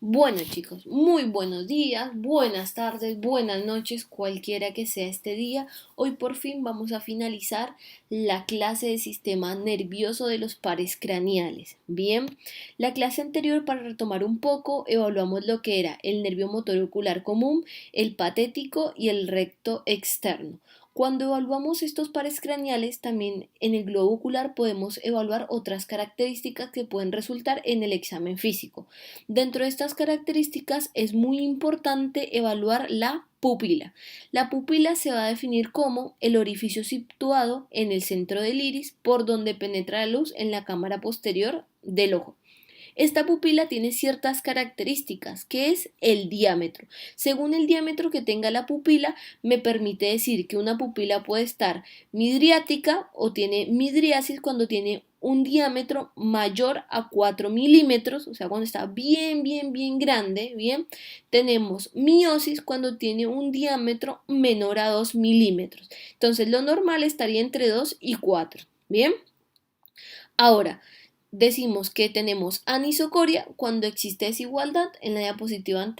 Bueno chicos, muy buenos días, buenas tardes, buenas noches, cualquiera que sea este día. Hoy por fin vamos a finalizar la clase de sistema nervioso de los pares craneales. Bien, la clase anterior, para retomar un poco, evaluamos lo que era el nervio motor ocular común, el patético y el recto externo. Cuando evaluamos estos pares craneales, también en el globo ocular podemos evaluar otras características que pueden resultar en el examen físico. Dentro de estas características es muy importante evaluar la pupila. La pupila se va a definir como el orificio situado en el centro del iris por donde penetra la luz en la cámara posterior del ojo. Esta pupila tiene ciertas características, que es el diámetro. Según el diámetro que tenga la pupila, me permite decir que una pupila puede estar midriática o tiene midriasis cuando tiene un diámetro mayor a 4 milímetros, o sea, cuando está bien grande, bien. Tenemos miosis cuando tiene un diámetro menor a 2 milímetros. Entonces, lo normal estaría entre 2 y 4, bien. Ahora, decimos que tenemos anisocoria cuando existe desigualdad. En la diapositiva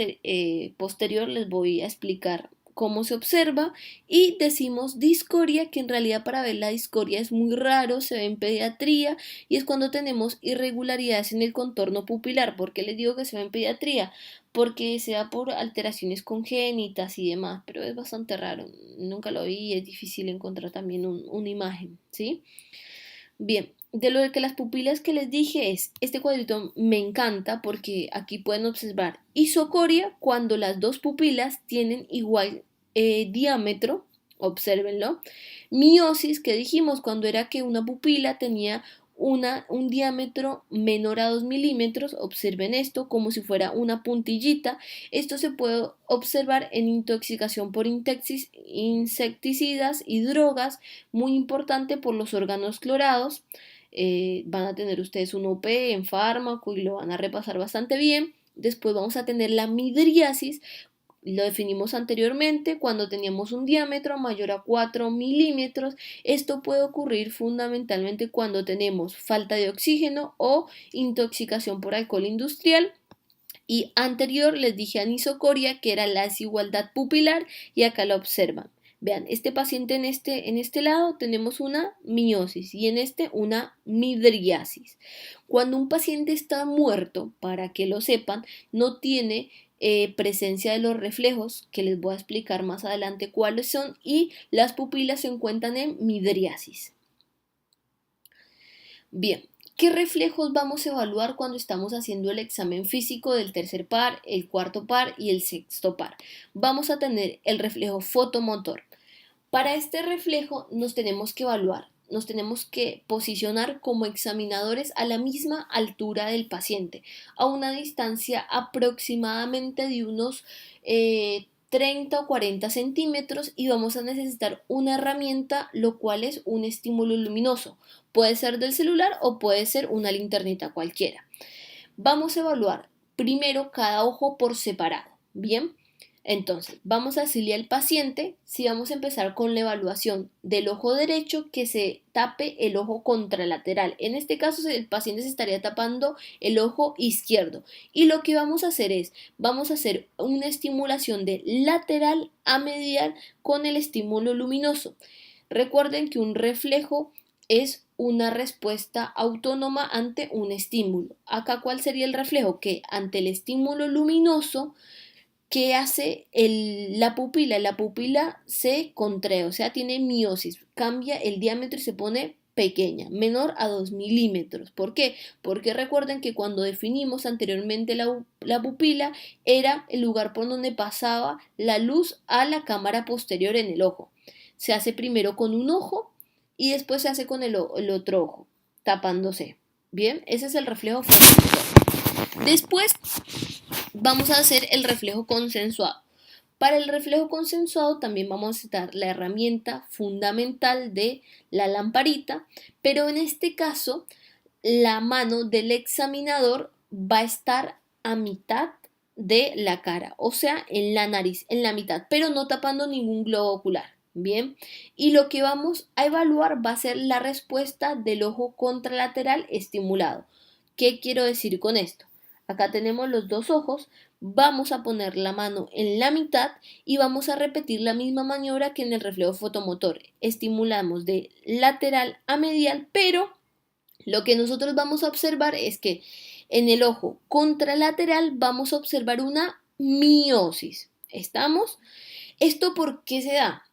posterior les voy a explicar cómo se observa, y decimos discoria, que en realidad para ver la discoria es muy raro, se ve en pediatría y es cuando tenemos irregularidades en el contorno pupilar. ¿Por qué les digo que se ve en pediatría? Porque se da por alteraciones congénitas y demás, pero es bastante raro, nunca lo vi y es difícil encontrar también una imagen, ¿sí? Bien, de lo que las pupilas que les dije es, este cuadrito me encanta porque aquí pueden observar isocoria cuando las dos pupilas tienen igual diámetro, obsérvenlo. Miosis, que dijimos cuando era que una pupila tenía un diámetro menor a 2 milímetros, observen esto como si fuera una puntillita. Esto se puede observar en intoxicación por insecticidas y drogas, muy importante por los órganos clorados. Van a tener ustedes un OP en fármaco y lo van a repasar bastante bien. Después vamos a tener la midriasis, lo definimos anteriormente, cuando teníamos un diámetro mayor a 4 milímetros. Esto puede ocurrir fundamentalmente cuando tenemos falta de oxígeno o intoxicación por alcohol industrial. Y anterior les dije anisocoria, que era la desigualdad pupilar, y acá la observan. Vean, este paciente en este lado tenemos una miosis y en este una midriasis. Cuando un paciente está muerto, para que lo sepan, no tiene presencia de los reflejos, que les voy a explicar más adelante cuáles son, y las pupilas se encuentran en midriasis. Bien, ¿qué reflejos vamos a evaluar cuando estamos haciendo el examen físico del tercer par, el cuarto par y el sexto par? Vamos a tener el reflejo fotomotor. Para este reflejo nos tenemos que evaluar, nos tenemos que posicionar como examinadores a la misma altura del paciente, a una distancia aproximadamente de unos 30 o 40 centímetros, y vamos a necesitar una herramienta, lo cual es un estímulo luminoso. Puede ser del celular o puede ser una linternita cualquiera. Vamos a evaluar primero cada ojo por separado. Bien, entonces vamos a decirle al paciente, si vamos a empezar con la evaluación del ojo derecho, que se tape el ojo contralateral. En este caso el paciente se estaría tapando el ojo izquierdo, y lo que vamos a hacer es, vamos a hacer una estimulación de lateral a medial con el estímulo luminoso. Recuerden que un reflejo es una respuesta autónoma ante un estímulo. Acá, ¿cuál sería el reflejo? Que ante el estímulo luminoso, ¿qué hace la pupila? La pupila se contrae, o sea, tiene miosis, cambia el diámetro y se pone pequeña, menor a 2 milímetros. ¿Por qué? Porque recuerden que cuando definimos anteriormente la pupila, era el lugar por donde pasaba la luz a la cámara posterior en el ojo. Se hace primero con un ojo y después se hace con el otro ojo, tapándose. Bien, ese es el reflejo fotomotor. Después vamos a hacer el reflejo consensuado. Para el reflejo consensuado también vamos a necesitar la herramienta fundamental de la lamparita, pero en este caso la mano del examinador va a estar a mitad de la cara, o sea, en la nariz, en la mitad, pero no tapando ningún globo ocular. Bien, y lo que vamos a evaluar va a ser la respuesta del ojo contralateral estimulado. ¿Qué quiero decir con esto? Acá tenemos los dos ojos, vamos a poner la mano en la mitad y vamos a repetir la misma maniobra que en el reflejo fotomotor. Estimulamos de lateral a medial, pero lo que nosotros vamos a observar es que en el ojo contralateral vamos a observar una miosis. ¿Estamos? ¿Esto por qué se da?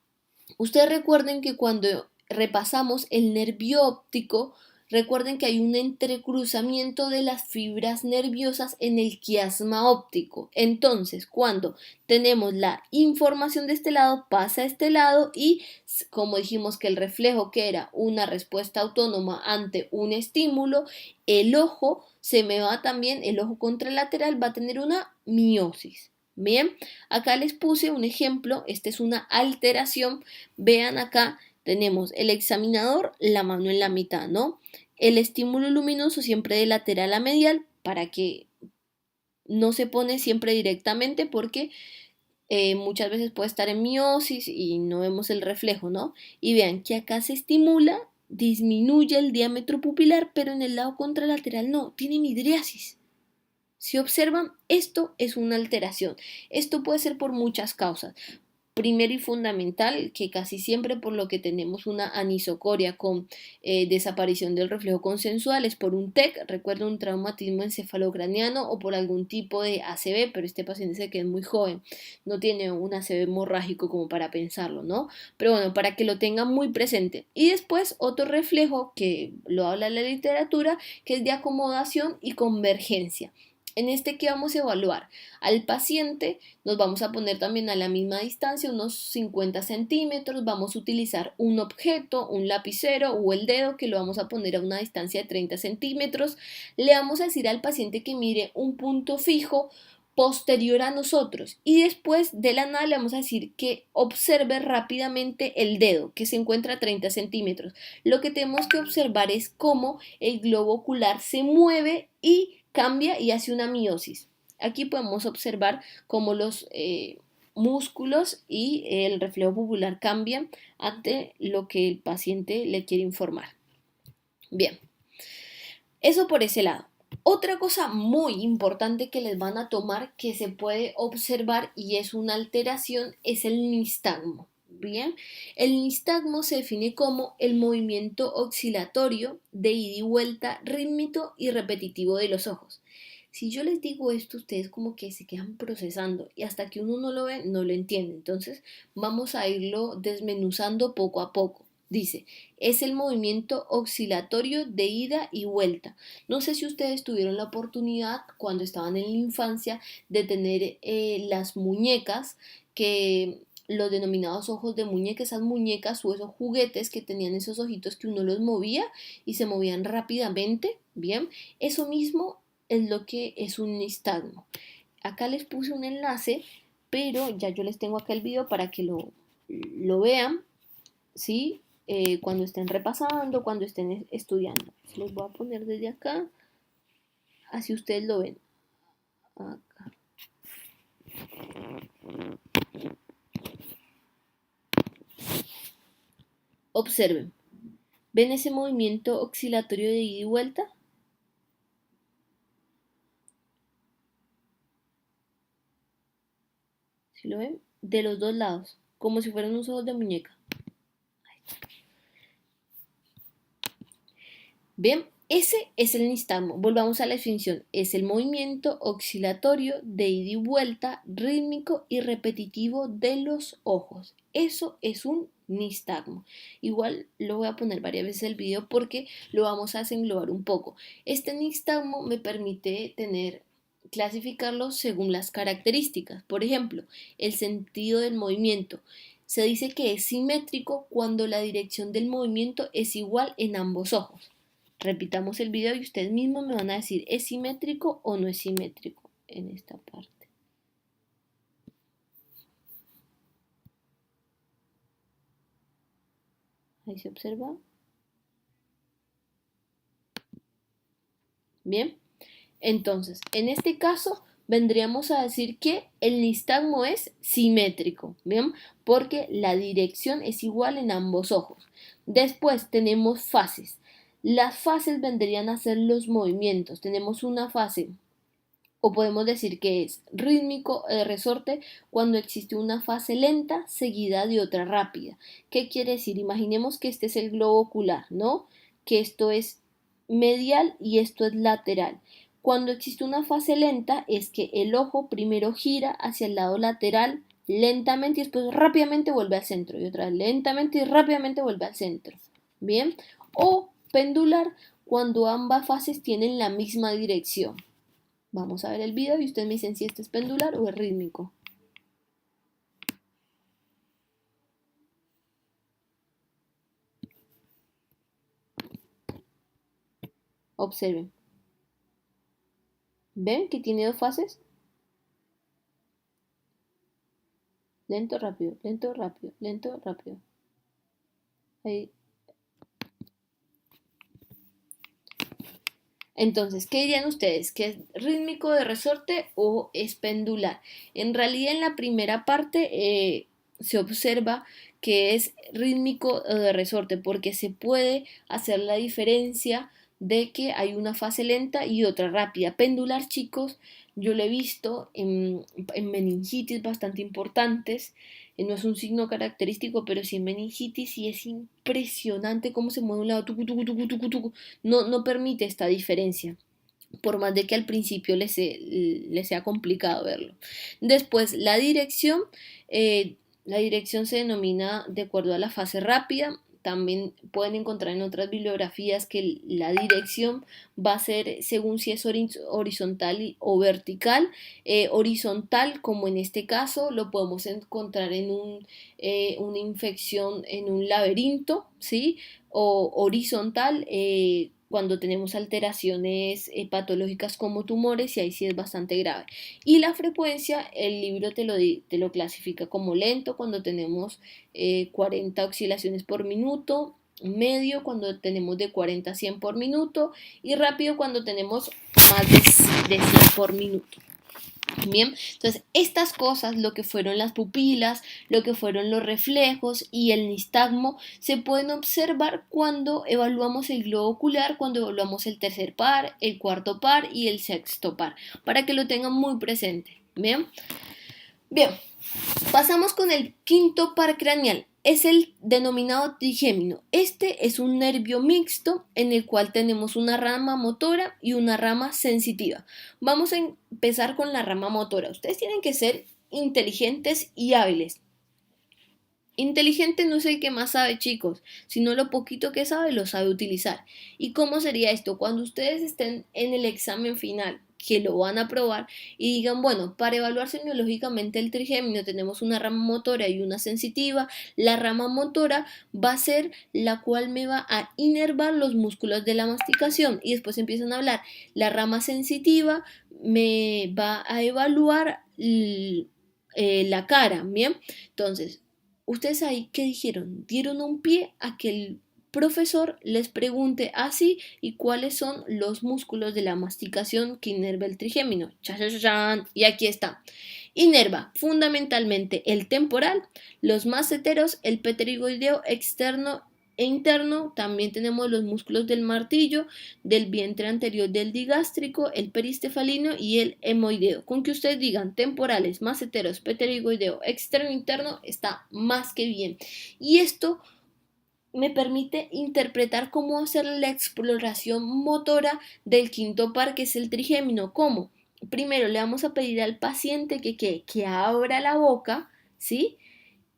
Ustedes recuerden que cuando repasamos el nervio óptico, recuerden que hay un entrecruzamiento de las fibras nerviosas en el quiasma óptico. Entonces, cuando tenemos la información de este lado, pasa a este lado y, como dijimos que el reflejo que era una respuesta autónoma ante un estímulo, el ojo se me va también, el ojo contralateral va a tener una miosis. Bien, acá les puse un ejemplo, esta es una alteración, vean acá tenemos el examinador, la mano en la mitad, ¿no? El estímulo luminoso siempre de lateral a medial para que no se pone siempre directamente porque muchas veces puede estar en miosis y no vemos el reflejo, ¿no? Y vean que acá se estimula, disminuye el diámetro pupilar, pero en el lado contralateral no, tiene midriasis. Si observan, esto es una alteración. Esto puede ser por muchas causas. Primero y fundamental, que casi siempre por lo que tenemos una anisocoria con desaparición del reflejo consensual es por un TEC, recuerdo un traumatismo encefalocraniano o por algún tipo de ACV, pero este paciente se queda muy joven, no tiene un ACV hemorrágico como para pensarlo, ¿no? Pero bueno, para que lo tengan muy presente. Y después otro reflejo que lo habla la literatura, que es de acomodación y convergencia. En este, ¿qué vamos a evaluar? Al paciente nos vamos a poner también a la misma distancia, unos 50 centímetros, vamos a utilizar un objeto, un lapicero o el dedo que lo vamos a poner a una distancia de 30 centímetros. Le vamos a decir al paciente que mire un punto fijo posterior a nosotros y después de la nada le vamos a decir que observe rápidamente el dedo que se encuentra a 30 centímetros. Lo que tenemos que observar es cómo el globo ocular se mueve y cambia y hace una miosis. Aquí podemos observar cómo los músculos y el reflejo pupilar cambian ante lo que el paciente le quiere informar. Bien, eso por ese lado. Otra cosa muy importante que les van a tomar que se puede observar y es una alteración es el nistagmo. Bien, el nistagmo se define como el movimiento oscilatorio de ida y vuelta rítmico y repetitivo de los ojos. Si yo les digo esto, ustedes como que se quedan procesando y hasta que uno no lo ve, no lo entiende. Entonces vamos a irlo desmenuzando poco a poco. Dice, es el movimiento oscilatorio de ida y vuelta. No sé si ustedes tuvieron la oportunidad cuando estaban en la infancia de tener las muñecas que los denominados ojos de muñeca, esas muñecas o esos juguetes que tenían esos ojitos que uno los movía y se movían rápidamente. Bien, eso mismo es lo que es un nistagmo. Acá les puse un enlace, pero ya yo les tengo acá el video para que lo vean, ¿sí? Cuando estén repasando, cuando estén estudiando. Les voy a poner desde acá, así ustedes lo ven. Acá. Observen. ¿Ven ese movimiento oscilatorio de ida y vuelta? ¿Sí lo ven? De los dos lados, como si fueran unos ojos de muñeca. Bien, ese es el nistagmo. Volvamos a la definición. Es el movimiento oscilatorio de ida y vuelta rítmico y repetitivo de los ojos. Eso es un nistagmo. Igual lo voy a poner varias veces el video porque lo vamos a desenglobar un poco. Este nistagmo me permite clasificarlo según las características. Por ejemplo, el sentido del movimiento. Se dice que es simétrico cuando la dirección del movimiento es igual en ambos ojos. Repitamos el video y ustedes mismos me van a decir, ¿es simétrico o no es simétrico en esta parte? Ahí se observa. Bien, entonces, en este caso vendríamos a decir que el nistagmo es simétrico, ¿bien? Porque la dirección es igual en ambos ojos. Después tenemos fases. Las fases vendrían a ser los movimientos. Tenemos una fase O podemos decir que es rítmico de resorte cuando existe una fase lenta seguida de otra rápida. ¿Qué quiere decir? Imaginemos que este es el globo ocular, ¿no? Que esto es medial y esto es lateral. Cuando existe una fase lenta es que el ojo primero gira hacia el lado lateral lentamente y después rápidamente vuelve al centro y otra vez lentamente y rápidamente vuelve al centro. Bien, o pendular cuando ambas fases tienen la misma dirección. Vamos a ver el video y ustedes me dicen si este es pendular o es rítmico. Observen. ¿Ven que tiene dos fases? Lento, rápido, lento, rápido, lento, rápido. Ahí. Entonces, ¿qué dirían ustedes? ¿Que es rítmico de resorte o es pendular? En realidad, en la primera parte se observa que es rítmico de resorte porque se puede hacer la diferencia de que hay una fase lenta y otra rápida. Pendular, chicos, yo lo he visto en meningitis bastante importantes. No es un signo característico, pero sí en meningitis y es impresionante cómo se mueve un lado, tucu, tucu, tucu, tucu, tucu. No permite esta diferencia, por más de que al principio les sea complicado verlo. Después, la dirección se denomina de acuerdo a la fase rápida. También pueden encontrar en otras bibliografías que la dirección va a ser según si es horizontal o vertical. Horizontal, como en este caso, lo podemos encontrar en una infección en un laberinto, ¿sí? O horizontal, cuando tenemos alteraciones patológicas como tumores y ahí sí es bastante grave. Y la frecuencia, el libro te lo clasifica como lento cuando tenemos 40 oscilaciones por minuto, medio cuando tenemos de 40 a 100 por minuto y rápido cuando tenemos más de 100 por minuto. Bien, entonces estas cosas, lo que fueron las pupilas, lo que fueron los reflejos y el nistagmo, se pueden observar cuando evaluamos el globo ocular, cuando evaluamos el tercer par, el cuarto par y el sexto par, para que lo tengan muy presente. Bien, bien, pasamos con el quinto par craneal. Es el denominado trigémino. Este es un nervio mixto en el cual tenemos una rama motora y una rama sensitiva. Vamos a empezar con la rama motora. Ustedes tienen que ser inteligentes y hábiles. Inteligente no es el que más sabe, chicos, sino lo poquito que sabe lo sabe utilizar. ¿Y cómo sería esto? Cuando ustedes estén en el examen final, que lo van a probar y digan, bueno, para evaluar semiológicamente el trigémino tenemos una rama motora y una sensitiva. La rama motora va a ser la cual me va a inervar los músculos de la masticación y después empiezan a hablar. La rama sensitiva me va a evaluar la cara, ¿bien? Entonces, ustedes ahí, ¿qué dijeron? Dieron un pie a que el profesor les pregunte así y cuáles son los músculos de la masticación que inerva el trigémino. Y aquí está. Inerva fundamentalmente el temporal, los masseteros, el pterigoideo externo e interno. También tenemos los músculos del martillo, del vientre anterior del digástrico, el peristefalino y el hemoideo. Con que ustedes digan temporales, masseteros, pterigoideo, externo e interno, está más que bien. Y esto me permite interpretar cómo hacer la exploración motora del quinto par, que es el trigémino. ¿Cómo? Primero le vamos a pedir al paciente que abra la boca, ¿sí?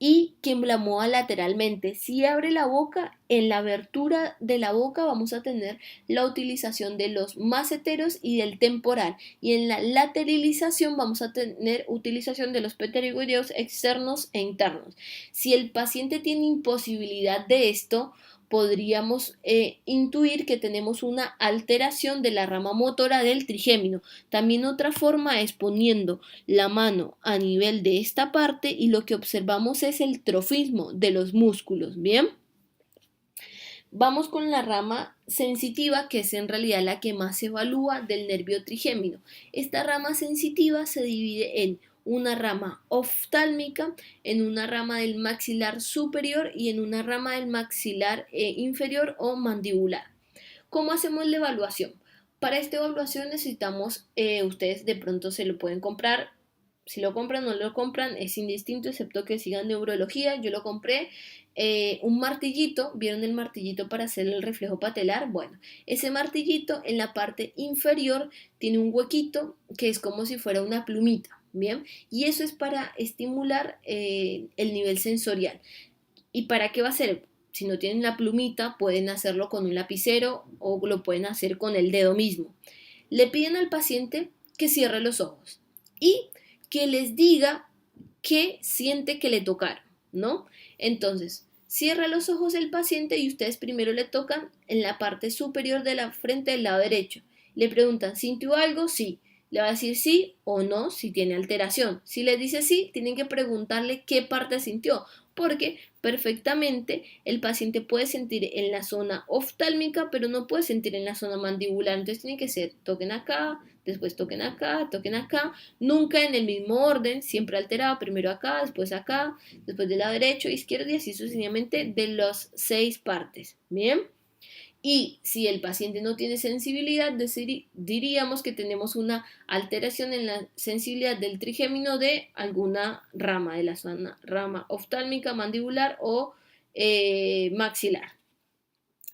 Y que la mueva lateralmente. Si abre la boca, en la abertura de la boca vamos a tener la utilización de los masseteros y del temporal. Y en la lateralización vamos a tener utilización de los pterigoideos externos e internos. Si el paciente tiene imposibilidad de esto, podríamos intuir que tenemos una alteración de la rama motora del trigémino. También otra forma es poniendo la mano a nivel de esta parte y lo que observamos es el trofismo de los músculos. Bien, vamos con la rama sensitiva, que es en realidad la que más se evalúa del nervio trigémino. Esta rama sensitiva se divide en una rama oftálmica, en una rama del maxilar superior y en una rama del maxilar inferior o mandibular. ¿Cómo hacemos la evaluación? Para esta evaluación necesitamos, ustedes de pronto se lo pueden comprar. Si lo compran o no lo compran es indistinto, excepto que sigan neurología. Yo lo compré, un martillito. ¿Vieron el martillito para hacer el reflejo patelar? Bueno, ese martillito en la parte inferior tiene un huequito que es como si fuera una plumita, ¿bien? Y eso es para estimular el nivel sensorial. ¿Y para qué va a ser? Si no tienen la plumita, pueden hacerlo con un lapicero o lo pueden hacer con el dedo mismo. Le piden al paciente que cierre los ojos y que les diga qué siente que le tocaron, ¿no? Entonces, cierra los ojos el paciente y ustedes primero le tocan en la parte superior de la frente del lado derecho. Le preguntan, ¿sintió algo? Sí. Le va a decir sí o no si tiene alteración. Si les dice sí, tienen que preguntarle qué parte sintió, porque perfectamente el paciente puede sentir en la zona oftálmica, pero no puede sentir en la zona mandibular. Entonces tiene que ser toquen acá, después toquen acá, nunca en el mismo orden, siempre alterado, primero acá, después del lado derecho, izquierdo y así sucesivamente de las 6 partes. Bien. Y si el paciente no tiene sensibilidad, diríamos que tenemos una alteración en la sensibilidad del trigémino de alguna rama de la zona, rama oftálmica, mandibular o maxilar.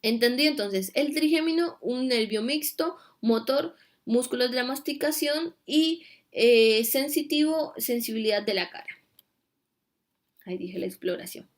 ¿Entendido? Entonces, el trigémino, un nervio mixto, motor, músculos de la masticación y sensitivo, sensibilidad de la cara. Ahí dije la exploración.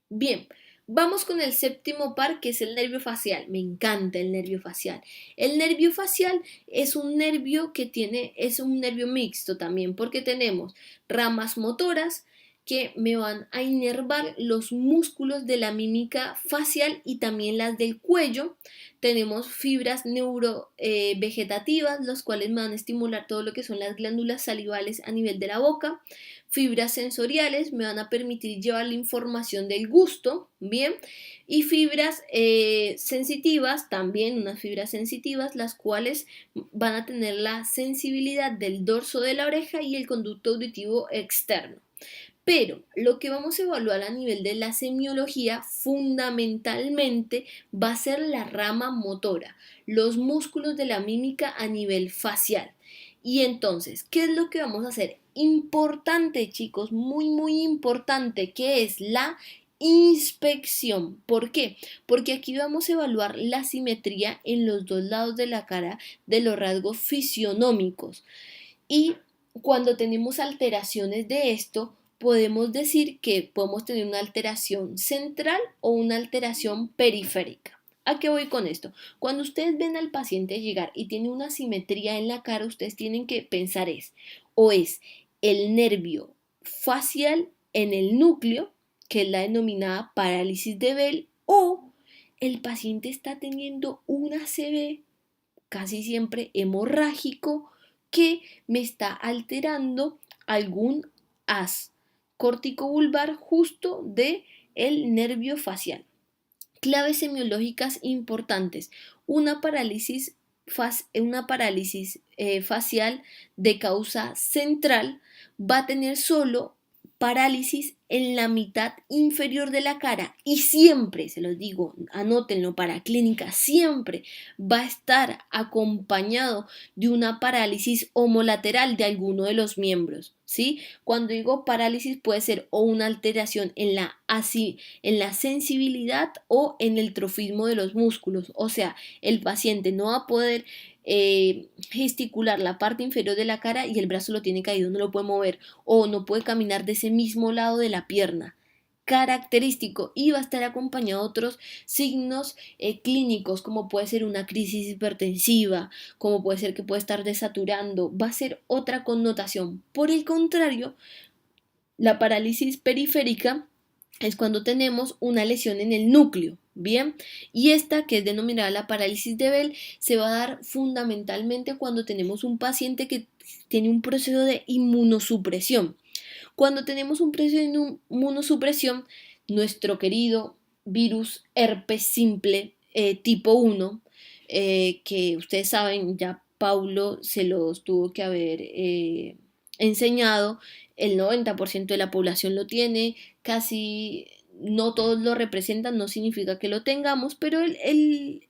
Bien, vamos con el séptimo par, que es el nervio facial. Me encanta el nervio facial. El nervio facial es un nervio es un nervio mixto también, porque tenemos ramas motoras que me van a inervar los músculos de la mímica facial y también las del cuello. Tenemos fibras neurovegetativas, los cuales me van a estimular todo lo que son las glándulas salivales a nivel de la boca. Fibras sensoriales me van a permitir llevar la información del gusto, ¿bien? Y fibras sensitivas, también unas fibras sensitivas, las cuales van a tener la sensibilidad del dorso de la oreja y el conducto auditivo externo. Pero lo que vamos a evaluar a nivel de la semiología fundamentalmente va a ser la rama motora, los músculos de la mímica a nivel facial. Y entonces, ¿qué es lo que vamos a hacer? Importante, chicos, muy, muy importante, que es la inspección. ¿Por qué? Porque aquí vamos a evaluar la simetría en los dos lados de la cara de los rasgos fisionómicos. Y cuando tenemos alteraciones de esto, podemos decir que podemos tener una alteración central o una alteración periférica. ¿A qué voy con esto? Cuando ustedes ven al paciente llegar y tiene una simetría en la cara, ustedes tienen que pensar o es el nervio facial en el núcleo, que es la denominada parálisis de Bell, o el paciente está teniendo un ACV, casi siempre hemorrágico, que me está alterando algún haz corticovulvar justo de el nervio facial. Claves semiológicas importantes. Una parálisis facial de causa central va a tener solo parálisis en la mitad inferior de la cara y siempre, se los digo, anótenlo para clínica, siempre va a estar acompañado de una parálisis homolateral de alguno de los miembros, ¿sí? Cuando digo parálisis puede ser o una alteración en la sensibilidad o en el trofismo de los músculos, o sea, el paciente no va a poder gesticular la parte inferior de la cara y el brazo lo tiene caído, no lo puede mover o no puede caminar de ese mismo lado de la pierna. Característico, y va a estar acompañado de otros signos clínicos, como puede ser una crisis hipertensiva, como puede ser que puede estar desaturando, va a ser otra connotación. Por el contrario, la parálisis periférica es cuando tenemos una lesión en el núcleo, ¿bien? Y esta, que es denominada la parálisis de Bell, se va a dar fundamentalmente cuando tenemos un paciente que tiene un proceso de inmunosupresión. Cuando tenemos un proceso de inmunosupresión, nuestro querido virus herpes simple tipo 1, que ustedes saben, ya Paulo se los tuvo que haber enseñado, el 90% de la población lo tiene, casi no todos lo representan, no significa que lo tengamos, pero el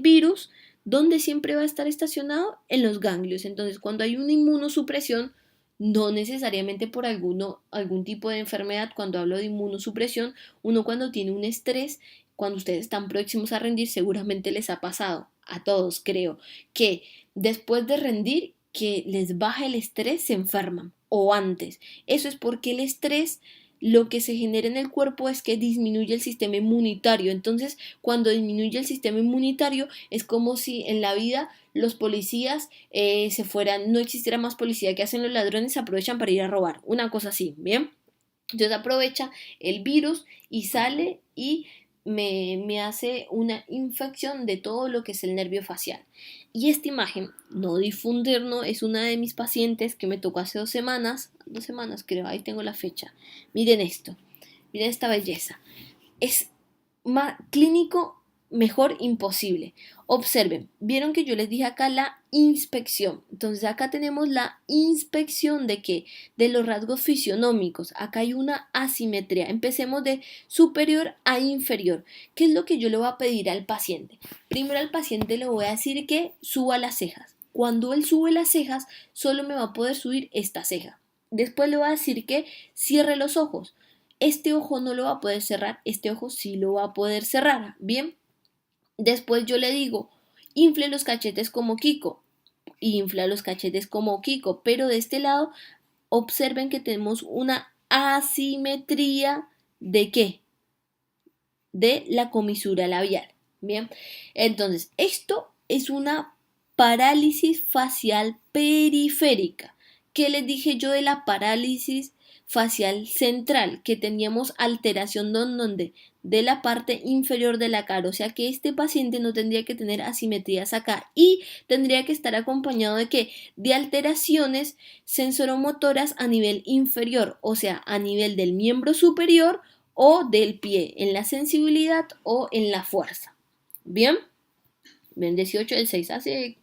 virus ¿dónde siempre va a estar estacionado? En los ganglios. Entonces, cuando hay una inmunosupresión, no necesariamente por algún tipo de enfermedad, cuando hablo de inmunosupresión, uno cuando tiene un estrés, cuando ustedes están próximos a rendir, seguramente les ha pasado, a todos creo, que después de rendir, que les baja el estrés, se enferman, o antes. Eso es porque el estrés lo que se genera en el cuerpo es que disminuye el sistema inmunitario. Entonces, cuando disminuye el sistema inmunitario, es como si en la vida los policías se fueran, no existiera más policía. ¿Que hacen los ladrones? Se aprovechan para ir a robar. Una cosa así, ¿bien? Entonces aprovecha el virus y sale y me hace una infección de todo lo que es el nervio facial. Y esta imagen, no difundirnos, es una de mis pacientes que me tocó hace 2 semanas creo, ahí tengo la fecha. Miren esto, miren esta belleza. Es más clínico, mejor imposible. Observen, vieron que yo les dije acá la inspección. Entonces acá tenemos la inspección de qué, de los rasgos fisionómicos. Acá hay una asimetría. Empecemos de superior a inferior. ¿Qué es lo que yo le voy a pedir al paciente? Primero al paciente le voy a decir que suba las cejas. Cuando él sube las cejas, solo me va a poder subir esta ceja. Después le voy a decir que cierre los ojos. Este ojo no lo va a poder cerrar, este ojo sí lo va a poder cerrar, ¿bien? Después yo le digo, infle los cachetes como Kiko, infla los cachetes como Kiko, pero de este lado observen que tenemos una asimetría ¿de qué? De la comisura labial, ¿bien? Entonces, esto es una parálisis facial periférica. ¿Qué les dije yo de la parálisis facial central? Que teníamos alteración de la parte inferior de la cara, o sea que este paciente no tendría que tener asimetrías acá y tendría que estar acompañado de que de alteraciones sensoromotoras a nivel inferior, o sea, a nivel del miembro superior o del pie, en la sensibilidad o en la fuerza. Bien, bien, 18 del 6 hace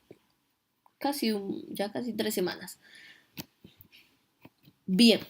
ya casi 3 semanas. Bien,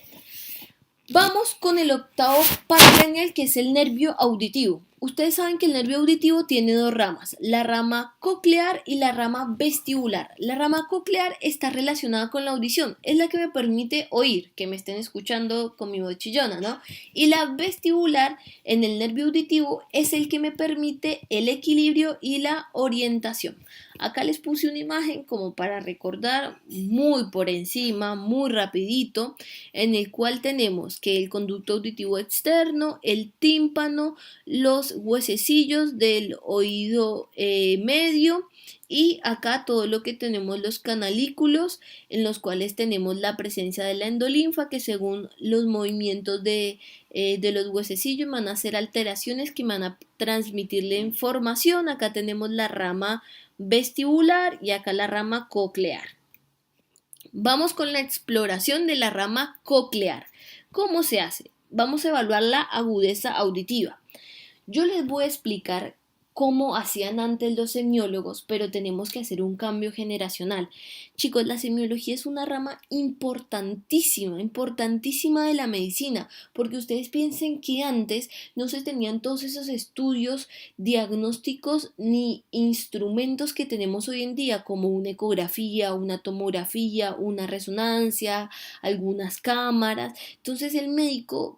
vamos con el octavo paracraneal, que es el nervio auditivo. Ustedes saben que el nervio auditivo tiene dos ramas, la rama coclear y la rama vestibular. La rama coclear está relacionada con la audición, es la que me permite oír, que me estén escuchando con mi voz chillona, ¿no? Y la vestibular en el nervio auditivo es el que me permite el equilibrio y la orientación. Acá les puse una imagen como para recordar muy por encima, muy rapidito, en el cual tenemos que el conducto auditivo externo, el tímpano, los huesecillos del oído medio y acá todo lo que tenemos los canalículos en los cuales tenemos la presencia de la endolinfa que según los movimientos de los huesecillos van a hacer alteraciones que van a transmitirle información. Acá tenemos la rama vestibular y acá la rama coclear. Vamos con la exploración de la rama coclear. ¿Cómo se hace? Vamos a evaluar la agudeza auditiva. Yo les voy a explicar cómo hacían antes los semiólogos, pero tenemos que hacer un cambio generacional. Chicos, la semiología es una rama importantísima, importantísima de la medicina, porque ustedes piensen que antes no se tenían todos esos estudios diagnósticos ni instrumentos que tenemos hoy en día, como una ecografía, una tomografía, una resonancia, algunas cámaras. Entonces el médico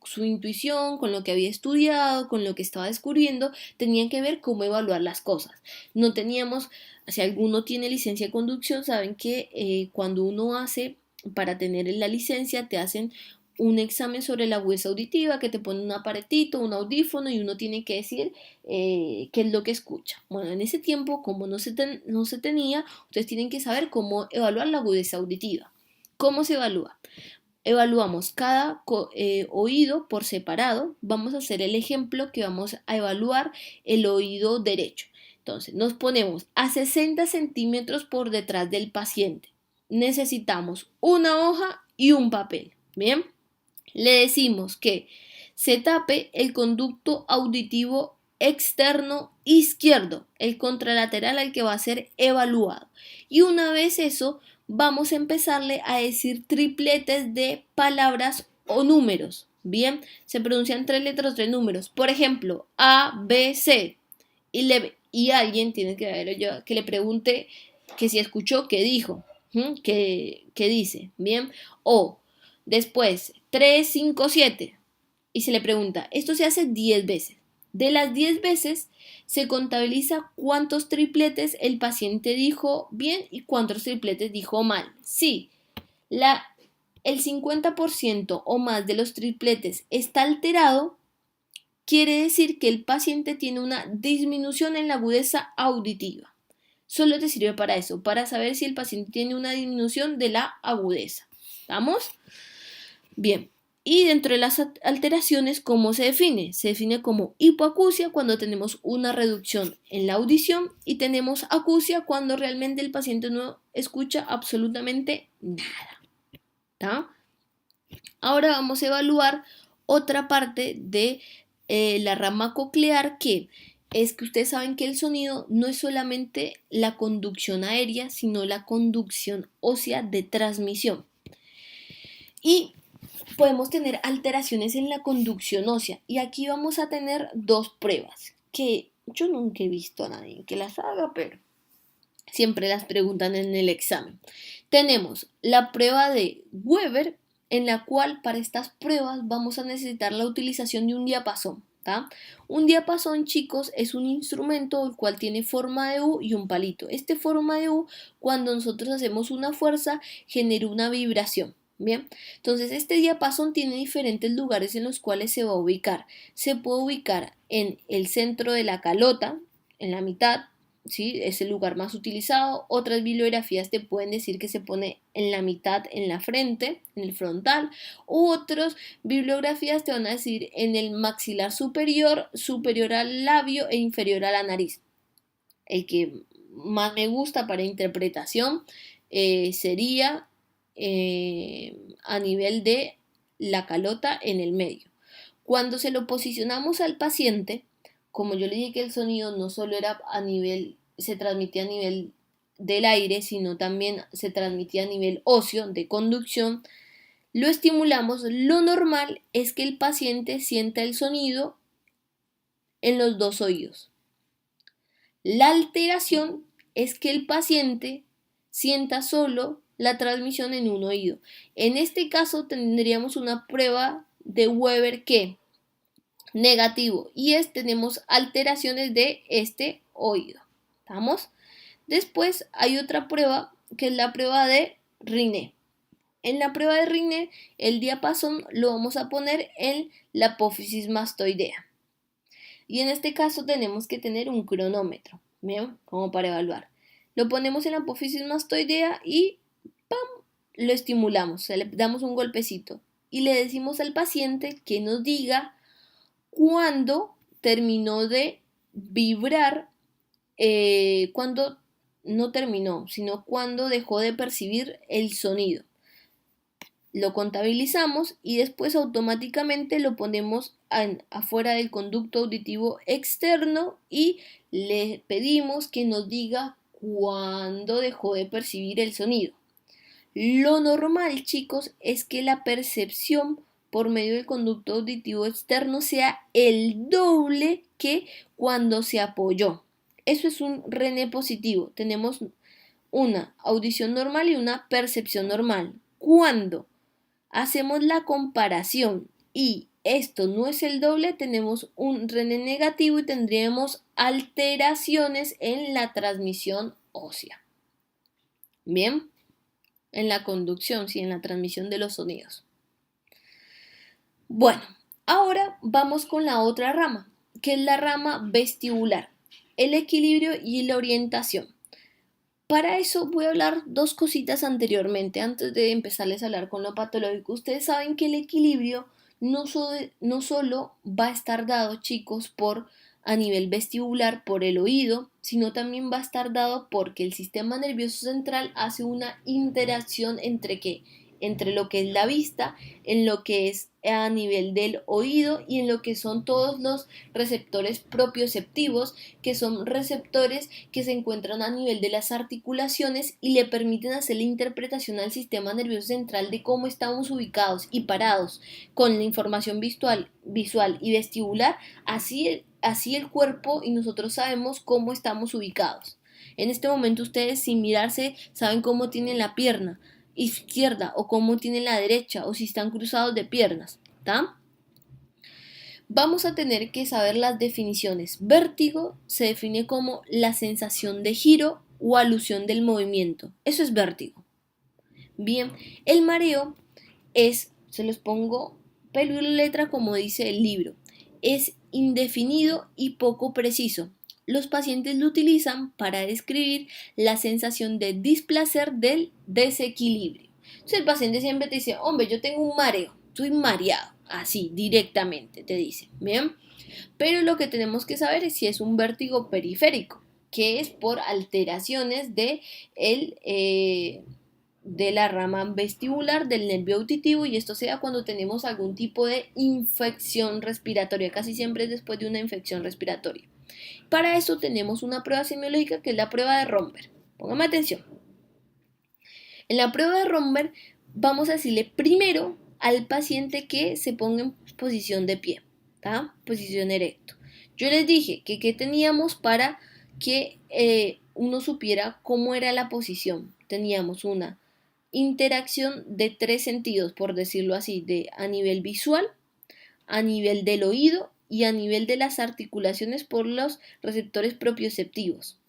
su intuición, con lo que había estudiado, con lo que estaba descubriendo, tenían que ver cómo evaluar las cosas. No teníamos, si alguno tiene licencia de conducción, saben que cuando uno hace, para tener la licencia, te hacen un examen sobre la agudeza auditiva, que te ponen un aparatito, un audífono y uno tiene que decir qué es lo que escucha. Bueno, en ese tiempo, como no se tenía, ustedes tienen que saber cómo evaluar la agudeza auditiva. ¿Cómo se evalúa? Evaluamos cada oído por separado. Vamos a hacer el ejemplo que vamos a evaluar el oído derecho. Entonces, nos ponemos a 60 centímetros por detrás del paciente. Necesitamos una hoja y un papel. Bien, le decimos que se tape el conducto auditivo externo izquierdo, el contralateral al que va a ser evaluado. Y una vez eso, vamos a empezarle a decir tripletes de palabras o números. Bien, se pronuncian 3 letras, 3 números. Por ejemplo, A, B, C. Y y alguien tiene que ver que le pregunte que si escuchó, qué dijo, qué dice, ¿bien? O después 3, 5, 7 y se le pregunta, esto se hace 10 veces. De las 10 veces se contabiliza cuántos tripletes el paciente dijo bien y cuántos tripletes dijo mal. Sí, el 50% o más de los tripletes está alterado, quiere decir que el paciente tiene una disminución en la agudeza auditiva. Solo te sirve para eso, para saber si el paciente tiene una disminución de la agudeza. ¿Estamos? Bien. Y dentro de las alteraciones, ¿cómo se define? Se define como hipoacusia cuando tenemos una reducción en la audición y tenemos acusia cuando realmente el paciente no escucha absolutamente nada. ¿Tá? Ahora vamos a evaluar otra parte de la rama coclear, que es que ustedes saben que el sonido no es solamente la conducción aérea, sino la conducción ósea de transmisión. Y podemos tener alteraciones en la conducción ósea. Y aquí vamos a tener dos pruebas que yo nunca he visto a nadie que las haga, pero siempre las preguntan en el examen. Tenemos la prueba de Weber, en la cual para estas pruebas vamos a necesitar la utilización de un diapasón. ¿Tá? Un diapasón, chicos, es un instrumento el cual tiene forma de U y un palito. Este forma de U, cuando nosotros hacemos una fuerza, genera una vibración. Bien, entonces este diapasón tiene diferentes lugares en los cuales se va a ubicar. Se puede ubicar en el centro de la calota, en la mitad, ¿sí? Es el lugar más utilizado. Otras bibliografías te pueden decir que se pone en la mitad, en la frente, en el frontal. U otras bibliografías te van a decir en el maxilar superior, superior al labio e inferior a la nariz. El que más me gusta para interpretación sería a nivel de la calota en el medio. Cuando se lo posicionamos al paciente, como yo le dije que el sonido no solo era se transmitía a nivel del aire, sino también se transmitía a nivel óseo, de conducción, lo estimulamos. Lo normal es que el paciente sienta el sonido en los dos oídos. La alteración es que el paciente sienta solo la transmisión en un oído. En este caso tendríamos una prueba de Weber que negativo y tenemos alteraciones de este oído. ¿Estamos? Después hay otra prueba que es la prueba de Rinne. En la prueba de Rinne el diapasón lo vamos a poner en la apófisis mastoidea. Y en este caso tenemos que tener un cronómetro, ¿bien? Como para evaluar. Lo ponemos en la apófisis mastoidea y ¡pam! Lo estimulamos, o sea, le damos un golpecito y le decimos al paciente que nos diga cuándo terminó de vibrar, cuándo no terminó, sino cuándo dejó de percibir el sonido. Lo contabilizamos y después automáticamente lo ponemos afuera del conducto auditivo externo y le pedimos que nos diga cuándo dejó de percibir el sonido. Lo normal, chicos, es que la percepción por medio del conducto auditivo externo sea el doble que cuando se apoyó. Eso es un René positivo. Tenemos una audición normal y una percepción normal. Cuando hacemos la comparación y esto no es el doble, tenemos un René negativo y tendríamos alteraciones en la transmisión ósea. Bien, en la conducción, sí, en la transmisión de los sonidos. Bueno, ahora vamos con la otra rama, que es la rama vestibular, el equilibrio y la orientación. Para eso voy a hablar dos cositas anteriormente, antes de empezarles a hablar con lo patológico. Ustedes saben que el equilibrio no solo va a estar dado, chicos, a nivel vestibular por el oído, sino también va a estar dado porque el sistema nervioso central hace una interacción entre lo que es la vista, en lo que es a nivel del oído y en lo que son todos los receptores propioceptivos, que son receptores que se encuentran a nivel de las articulaciones y le permiten hacer la interpretación al sistema nervioso central de cómo estamos ubicados y parados con la información visual y vestibular. Así así el cuerpo y nosotros sabemos cómo estamos ubicados. En este momento ustedes sin mirarse saben cómo tienen la pierna izquierda o cómo tienen la derecha o si están cruzados de piernas, ¿tá? Vamos a tener que saber las definiciones. Vértigo se define como la sensación de giro o alusión del movimiento. Eso es vértigo. Bien, el mareo es, se los pongo pelo y letra como dice el libro, es indefinido y poco preciso. Los pacientes lo utilizan para describir la sensación de displacer del desequilibrio. Entonces el paciente siempre te dice, hombre, yo tengo un mareo, estoy mareado, así directamente te dice, ¿bien? Pero lo que tenemos que saber es si es un vértigo periférico, que es por alteraciones de la rama vestibular del nervio auditivo, y esto se da cuando tenemos algún tipo de infección respiratoria, casi siempre es después de una infección respiratoria. Para eso tenemos una prueba semiológica que es la prueba de Romberg. Póngame atención. En la prueba de Romberg vamos a decirle primero al paciente que se ponga en posición de pie, ¿tá? Posición erecto. Yo les dije que qué teníamos para que uno supiera cómo era la posición. Teníamos una interacción de 3 sentidos, por decirlo así, a nivel visual, a nivel del oído y a nivel de las articulaciones por los receptores propioceptivos.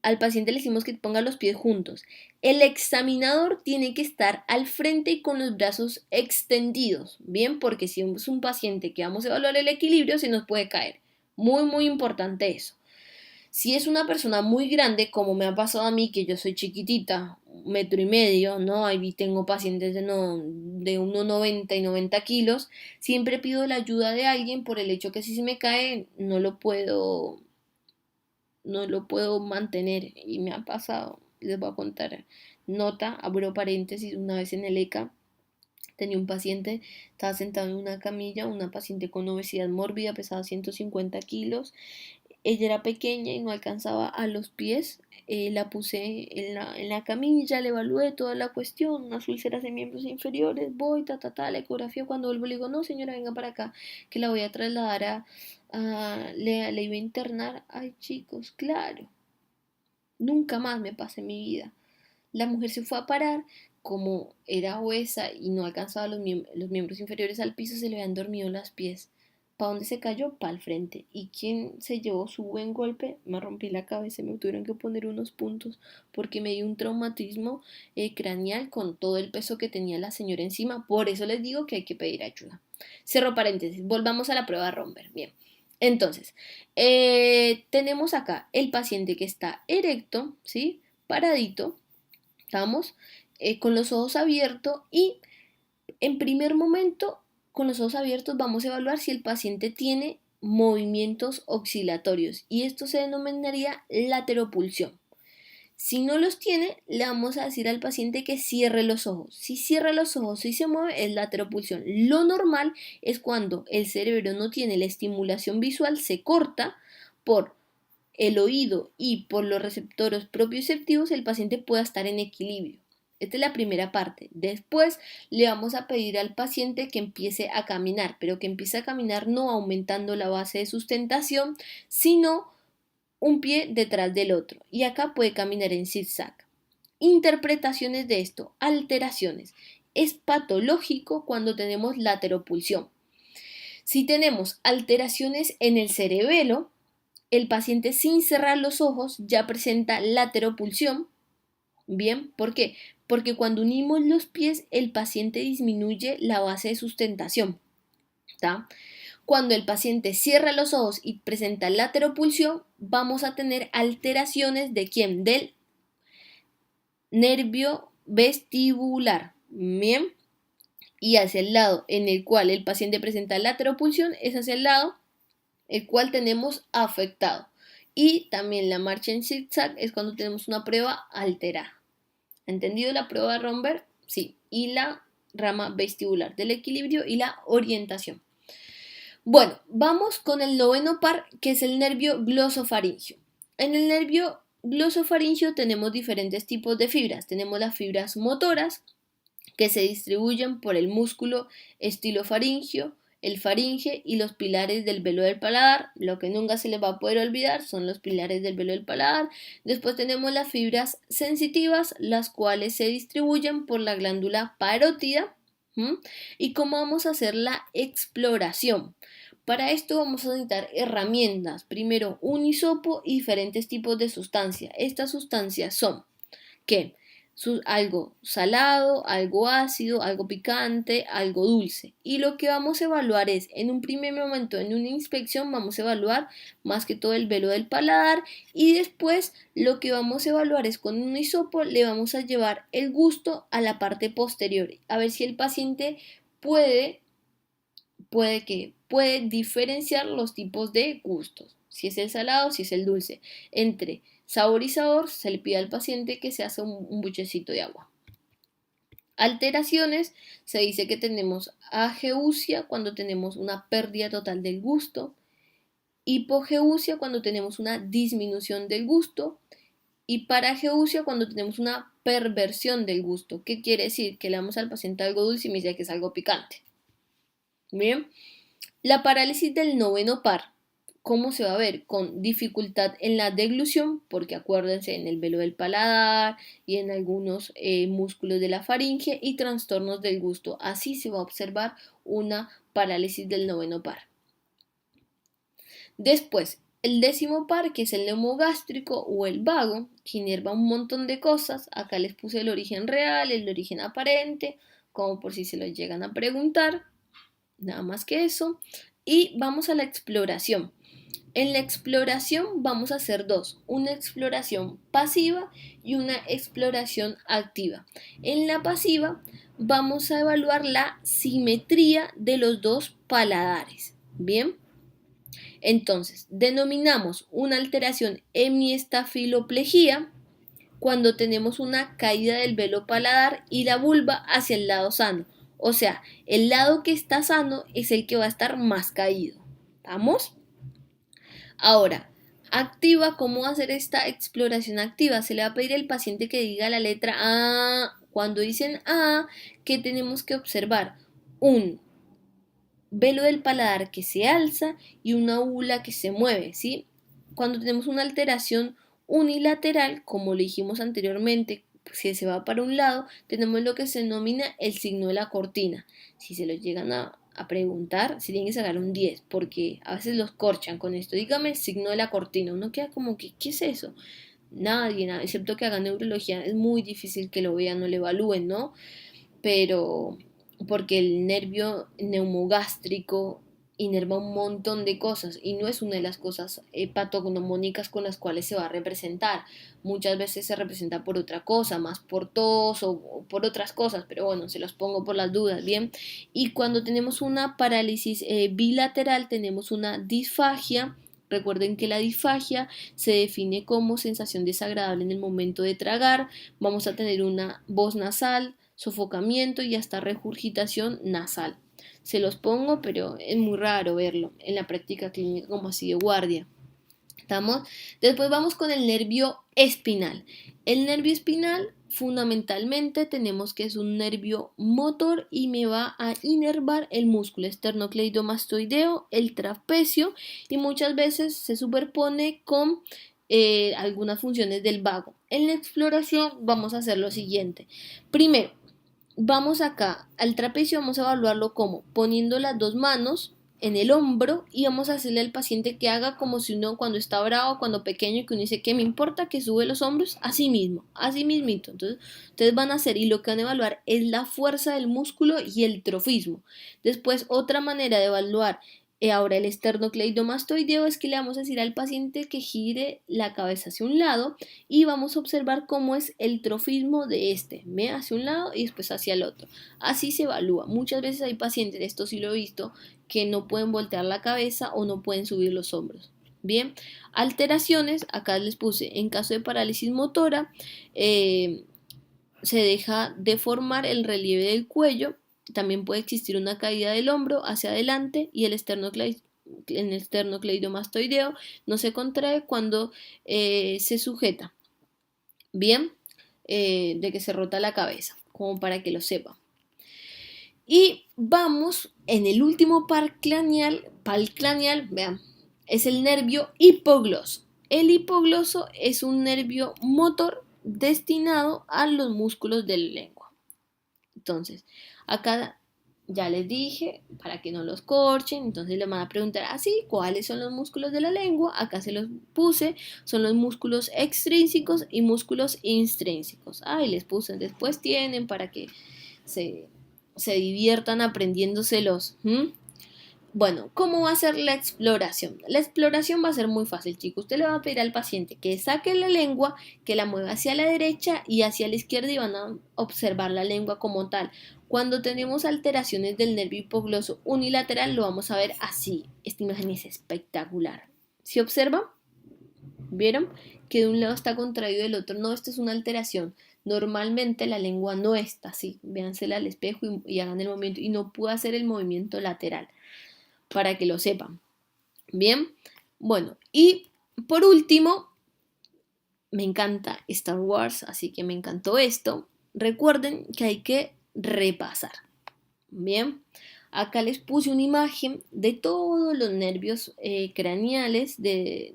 Al paciente le decimos que ponga los pies juntos. El examinador tiene que estar al frente y con los brazos extendidos, ¿bien? Porque si es un paciente que vamos a evaluar el equilibrio, se nos puede caer. Muy, muy importante eso. Si es una persona muy grande, como me ha pasado a mí, que yo soy chiquitita, 1,5 metros, ¿no? Ahí tengo pacientes de 1,90 y 90 kilos, siempre pido la ayuda de alguien por el hecho que si se me cae no lo puedo mantener, y me ha pasado. Les voy a contar, nota, abro paréntesis, una vez en el ECA tenía un paciente, estaba sentado en una camilla, una paciente con obesidad mórbida, pesaba 150 kilos, ella era pequeña y no alcanzaba a los pies, la puse en la camilla, le evalué toda la cuestión, unas úlceras en miembros inferiores, voy, la ecografía, cuando vuelvo le digo, no señora, venga para acá, que la voy a trasladar le iba a internar. Ay chicos, claro, nunca más me pasa en mi vida. La mujer se fue a parar, como era obesa y no alcanzaba los miembros inferiores al piso, se le habían dormido los pies. ¿Para dónde se cayó? Para el frente. ¿Y quién se llevó su buen golpe? Me rompí la cabeza, me tuvieron que poner unos puntos porque me dio un traumatismo craneal con todo el peso que tenía la señora encima. Por eso les digo que hay que pedir ayuda. Cierro paréntesis, volvamos a la prueba Romberg. Bien, entonces, tenemos acá el paciente que está erecto, ¿sí? Paradito, estamos con los ojos abiertos, y en primer momento con los ojos abiertos vamos a evaluar si el paciente tiene movimientos oscilatorios, y esto se denominaría lateropulsión. Si no los tiene, le vamos a decir al paciente que cierre los ojos. Si cierra los ojos y se mueve, es lateropulsión. Lo normal es cuando el cerebro no tiene la estimulación visual, se corta por el oído y por los receptores propioceptivos, el paciente pueda estar en equilibrio. Esta es la primera parte. Después le vamos a pedir al paciente que empiece a caminar, pero que empiece a caminar no aumentando la base de sustentación, sino un pie detrás del otro. Y acá puede caminar en zigzag. Interpretaciones de esto, alteraciones. Es patológico cuando tenemos lateropulsión. Si tenemos alteraciones en el cerebelo, el paciente sin cerrar los ojos ya presenta lateropulsión. Bien, ¿por qué? Porque cuando unimos los pies, el paciente disminuye la base de sustentación, ¿tá? Cuando el paciente cierra los ojos y presenta lateropulsión, vamos a tener alteraciones de ¿quién? Del nervio vestibular. Bien, y hacia el lado en el cual el paciente presenta lateropulsión es hacia el lado el cual tenemos afectado. Y también la marcha en zigzag es cuando tenemos una prueba alterada. ¿Entendido la prueba de Romberg? Sí. Y la rama vestibular del equilibrio y la orientación. Bueno, vamos con el noveno par, que es el nervio glosofaringio. En el nervio glosofaringio tenemos diferentes tipos de fibras. Tenemos las fibras motoras, que se distribuyen por el músculo estilofaringio, el faringe y los pilares del velo del paladar. Lo que nunca se les va a poder olvidar son los pilares del velo del paladar. Después tenemos las fibras sensitivas, las cuales se distribuyen por la glándula parótida. ¿Y cómo vamos a hacer la exploración? Para esto vamos a necesitar herramientas. Primero, un hisopo y diferentes tipos de sustancias. Estas sustancias son ¿qué? Algo salado, algo ácido, algo picante, algo dulce. Y lo que vamos a evaluar es, en un primer momento, en una inspección, vamos a evaluar más que todo el velo del paladar y después lo que vamos a evaluar es con un hisopo le vamos a llevar el gusto a la parte posterior, a ver si el paciente puede diferenciar los tipos de gustos, si es el salado, si es el dulce. Entre sabor y sabor se le pide al paciente que se haga un buchecito de agua. Alteraciones, se dice que tenemos ageusia cuando tenemos una pérdida total del gusto, hipogeusia cuando tenemos una disminución del gusto y parageusia cuando tenemos una perversión del gusto. ¿Qué quiere decir? Que le damos al paciente algo dulce y me dice que es algo picante. Bien, la parálisis del noveno par, ¿cómo se va a ver? Con dificultad en la deglución, porque acuérdense en el velo del paladar y en algunos músculos de la faringe y trastornos del gusto. Así se va a observar una parálisis del noveno par. Después, el décimo par, que es el neumogástrico o el vago, que inerva un montón de cosas. Acá les puse el origen real, el origen aparente, como por si se lo llegan a preguntar. Nada más que eso. Y vamos a la exploración. En la exploración vamos a hacer dos, una exploración pasiva y una exploración activa. En la pasiva vamos a evaluar la simetría de los dos paladares. Bien, entonces denominamos una alteración hemiestafiloplejía cuando tenemos una caída del velo paladar y la vulva hacia el lado sano. O sea, el lado que está sano es el que va a estar más caído. ¿Vamos? Ahora, activa, ¿cómo hacer esta exploración activa? Se le va a pedir al paciente que diga la letra A. Cuando dicen A, ¿qué tenemos que observar? Un velo del paladar que se alza y una úvula que se mueve, ¿sí? Cuando tenemos una alteración unilateral, como lo dijimos anteriormente, si se va para un lado, tenemos lo que se denomina el signo de la cortina. Si se lo llegan a preguntar, se tienen que sacar un 10, porque a veces los corchan con esto. Dígame el signo de la cortina. Uno queda como que, ¿qué es eso? Nadie, excepto que hagan neurología, es muy difícil que lo vean o lo evalúen, ¿no? Pero porque el nervio neumogástrico inerva un montón de cosas y no es una de las cosas patognomónicas con las cuales se va a representar. Muchas veces se representa por otra cosa, más por tos o por otras cosas, pero bueno, se los pongo por las dudas, ¿bien? Y cuando tenemos una parálisis bilateral, tenemos una disfagia. Recuerden que la disfagia se define como sensación desagradable en el momento de tragar. Vamos a tener una voz nasal, sofocamiento y hasta regurgitación nasal. Se los pongo, pero es muy raro verlo en la práctica clínica como así de guardia. ¿Estamos? Después vamos con el nervio espinal. El nervio espinal fundamentalmente tenemos que es un nervio motor y me va a inervar el músculo esternocleidomastoideo, el trapecio y muchas veces se superpone con algunas funciones del vago. En la exploración vamos a hacer lo siguiente. Primero, vamos acá al trapecio, vamos a evaluarlo como poniendo las dos manos en el hombro y vamos a hacerle al paciente que haga como si uno cuando está bravo, cuando pequeño y que uno dice que me importa que sube los hombros, así mismo, así mismito. Entonces, ustedes van a hacer y lo que van a evaluar es la fuerza del músculo y el trofismo. Después, otra manera de evaluar ahora el esternocleidomastoideo es que le vamos a decir al paciente que gire la cabeza hacia un lado y vamos a observar cómo es el trofismo de este, hacia un lado y después hacia el otro. Así se evalúa. Muchas veces hay pacientes, esto sí lo he visto, que no pueden voltear la cabeza o no pueden subir los hombros. Bien, alteraciones, acá les puse, en caso de parálisis motora, se deja deformar el relieve del cuello. También puede existir una caída del hombro hacia adelante y el esternocleidomastoideo no se contrae cuando se sujeta. Bien, de que se rota la cabeza, como para que lo sepa. Y vamos en el último par craneal, vean, es el nervio hipogloso. El hipogloso es un nervio motor destinado a los músculos de la lengua. Entonces, acá ya les dije, para que no los corchen, entonces le van a preguntar así, ¿cuáles son los músculos de la lengua? Acá se los puse, son los músculos extrínsecos y músculos intrínsecos. Ahí les puse, después tienen para que se, se diviertan aprendiéndoselos. Bueno, ¿cómo va a ser la exploración? La exploración va a ser muy fácil, chicos. Usted le va a pedir al paciente que saque la lengua, que la mueva hacia la derecha y hacia la izquierda y van a observar la lengua como tal. Cuando tenemos alteraciones del nervio hipogloso unilateral, lo vamos a ver así. Esta imagen es espectacular. ¿Sí observan? ¿Vieron? Que de un lado está contraído del otro. No, esto es una alteración. Normalmente la lengua no está así. Véansela al espejo y hagan el movimiento. Y no puede hacer el movimiento lateral, para que lo sepan. Bien, bueno, y por último, me encanta Star Wars, así que me encantó esto. Recuerden que hay que repasar. Bien, acá les puse una imagen de todos los nervios craneales, de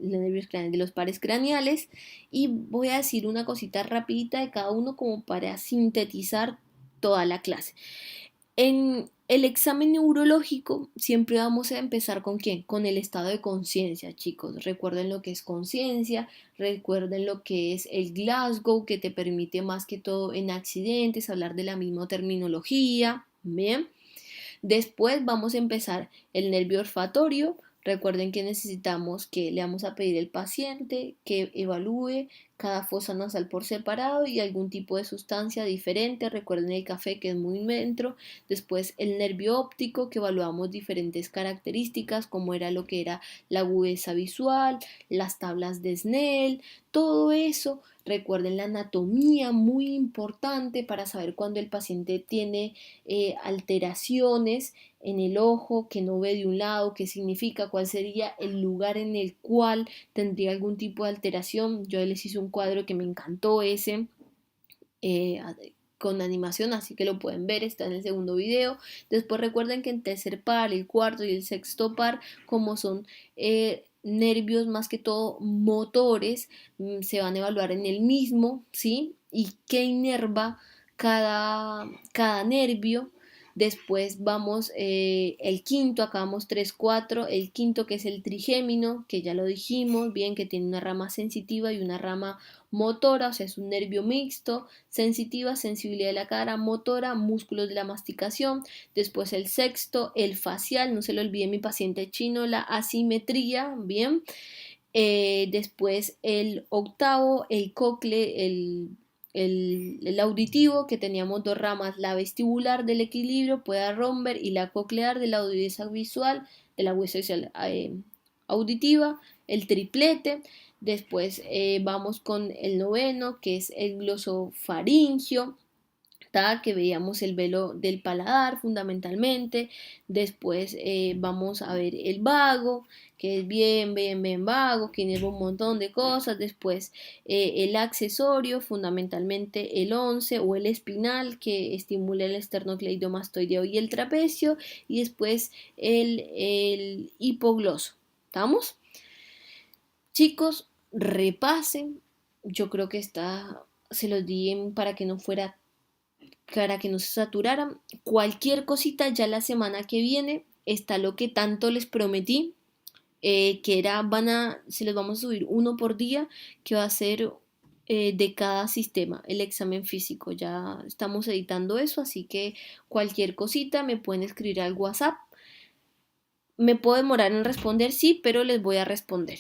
los pares craneales, y voy a decir una cosita rapidita de cada uno como para sintetizar toda la clase. En el examen neurológico siempre vamos a empezar ¿con quién? Con el estado de conciencia, chicos. Recuerden lo que es conciencia, recuerden lo que es el Glasgow, que te permite más que todo en accidentes hablar de la misma terminología. Bien. Después vamos a empezar el nervio olfatorio. Recuerden que necesitamos que le vamos a pedir al paciente que evalúe cada fosa nasal por separado y algún tipo de sustancia diferente. Recuerden el café, que es muy neutro. Después el nervio óptico, que evaluamos diferentes características como era lo que era la agudeza visual, las tablas de Snell, todo eso. Recuerden la anatomía, muy importante para saber cuando el paciente tiene alteraciones en el ojo, que no ve de un lado, qué significa, cuál sería el lugar en el cual tendría algún tipo de alteración. Yo les hice un cuadro que me encantó ese, con animación, así que lo pueden ver, está en el segundo video. Después recuerden que en tercer par, el cuarto y el sexto par, como son nervios más que todo motores, se van a evaluar en el mismo, ¿sí? Y qué inerva cada nervio. Después vamos el quinto, acá vamos 3, 4, el quinto que es el trigémino, que ya lo dijimos, bien, que tiene una rama sensitiva y una rama motora, o sea, es un nervio mixto, sensitiva, sensibilidad de la cara, motora, músculos de la masticación. Después el sexto, el facial, no se lo olvide mi paciente chino, la asimetría, bien. Después el octavo, el cocle, el auditivo, que teníamos dos ramas, la vestibular del equilibrio, pueda romper, y la coclear de la agudeza visual, de la agudeza visual auditiva, el triplete. Después vamos con el noveno, que es el glosofaringio, que veíamos el velo del paladar fundamentalmente. Después vamos a ver el vago, que es bien vago, que tiene un montón de cosas. Después el accesorio, fundamentalmente el 11, o el espinal, que estimula el esternocleidomastoideo y el trapecio. Y después el hipogloso. ¿Estamos? Chicos, repasen. Yo creo que se los di para que no se saturaran. Cualquier cosita, ya la semana que viene está lo que tanto les prometí, que era, se les vamos a subir uno por día, que va a ser de cada sistema, el examen físico. Ya estamos editando eso, así que cualquier cosita me pueden escribir al WhatsApp. Me puedo demorar en responder, sí, pero les voy a responder.